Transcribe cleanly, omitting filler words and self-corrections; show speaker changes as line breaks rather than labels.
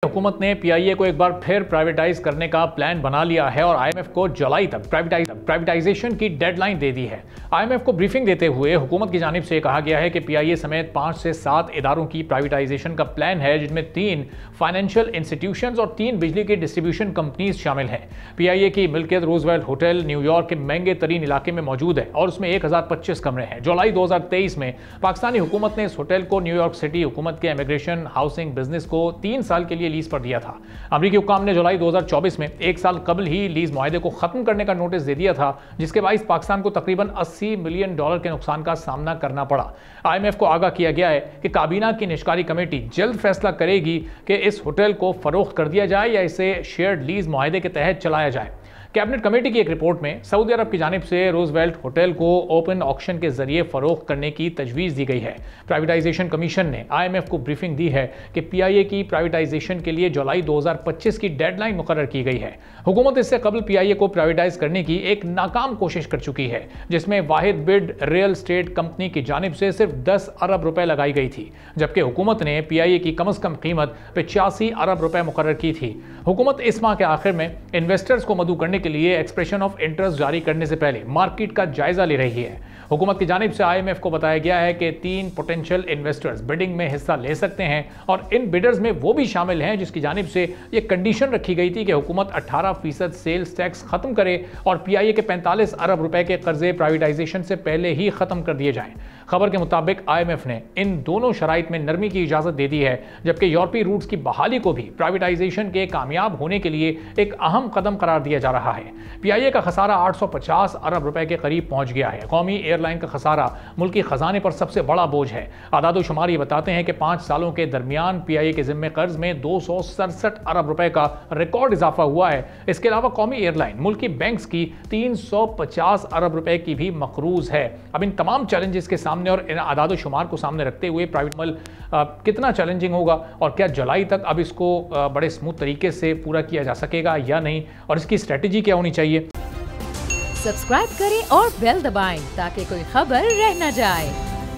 हुकूमत ने पीआईए को एक बार फिर प्राइवेटाइज करने का प्लान बना लिया है और आईएमएफ को जुलाई तक प्राइवेटाइजेशन की डेडलाइन दे दी है। आईएमएफ को ब्रीफिंग देते हुए हुकूमत की जानिब से कहा गया है कि पीआईए समेत 5 से 7 इदारों की प्राइवेटाइजेशन का प्लान है, जिनमें 3 फाइनेंशियल इंस्टीट्यूशंस और 3 बिजली की डिस्ट्रीब्यूशन कंपनीज शामिल हैं। पीआईए की मिल्कियत रूजवेल्ट होटल न्यूयॉर्क के महंगे तरीन इलाके में मौजूद है और उसमें 1025 कमरे हैं। जुलाई 2023 में पाकिस्तानी हुकूमत ने इस होटल को न्यूयॉर्क सिटी हुकूमत के इमिग्रेशन हाउसिंग बिजनेस को 3 साल के लिए लीज पर दिया था। अमरीकी हुक्काम ने जुलाई 2024 में 1 साल कबल ही लीज मुआहदे को खत्म करने का नोटिस दे दिया था, जिसके बाइस पाकिस्तान को तकरीबन $80 मिलियन के नुकसान का सामना करना पड़ा। आईएमएफ को आगाह किया गया है कि काबीना की निष्कारी कमेटी जल्द फैसला करेगी कि इस होटल को फरोख्त कर दिया जाए या इसे शेयर्ड लीज मुआहदे के तहत चलाया जाए। कैबिनेट कमेटी की एक रिपोर्ट में सऊदी अरब की जानिब से रूजवेल्ट होटल को ओपन ऑक्शन के जरिए फरोख्त करने की तजवीज़ दी गई है। प्राइवेटाइजेशन कमीशन ने आईएमएफ को ब्रीफिंग दी है कि पीआईए की प्राइवेटाइजेशन के लिए जुलाई 2025 की डेडलाइन मुकर्रर की गई है। हुकूमत इससे कबल पीआईए को प्राइवेटाइज करने की एक नाकाम कोशिश कर चुकी है, जिसमें वाहिद बिड रियल स्टेट कंपनी की जानिब से सिर्फ 10 अरब रुपए लगाई गई थी, जबकि हुकूमत ने पीआईए की कम अज कम कीमत 85 अरब रुपए मुकर्रर की थी। हुकूमत इस माह के आखिर में इन्वेस्टर्स को मदऊ करने के लिए एक्सप्रेशन ऑफ इंटरेस्ट जारी करने से पहले मार्केट का जायजा ले रही है। हुकूमत की जानिब से आईएमएफ को बताया गया है कि 3 पोटेंशियल इन्वेस्टर्स बिडिंग में हिस्सा ले सकते हैं और इन बिडर्स में वो भी शामिल हैं जिसकी जानिब से ये कंडीशन रखी गई थी कि हुकूमत 18% सेल्स टैक्स खत्म करे और पीआईए के 45 अरब रुपए के कर्जे प्राइवेटाइजेशन से पहले ही खत्म कर दिए जाएं। खबर के मुताबिक आईएमएफ ने इन दोनों शराइत में नरमी की इजाजत दे दी है, जबकि यूरोपीय रूट्स की बहाली को भी प्राइवेटाइजेशन के कामयाब होने के लिए एक अहम कदम करार दिया जा रहा है। पीआईए का खसारा 850 अरब रुपए के करीब पहुंच गया है। कौमी एयरलाइन का खसारा मुल्की खजाने पर सबसे बड़ा बोझ है। आदाद शुमार ये बताते हैं कि 5 सालों के दरमियान पीआईए के जिम्मे कर्ज में 267 अरब रुपए का रिकॉर्ड इजाफा हुआ है। इसके अलावा कौमी एयरलाइन मुल्की बैंक्स की 350 अरब रुपए की भी मकरूज है। अब इन तमाम चैलेंजेस के सामने और इन आदाद शुमार को सामने रखते हुए प्राइवेट मल कितना चैलेंजिंग होगा और क्या जुलाई तक अब इसको बड़े स्मूथ तरीके से पूरा किया जा सकेगा या नहीं, और इसकी स्ट्रेटेजी क्या होनी चाहिए।
सब्सक्राइब करें और बेल दबाएं ताकि कोई खबर रह न जाए।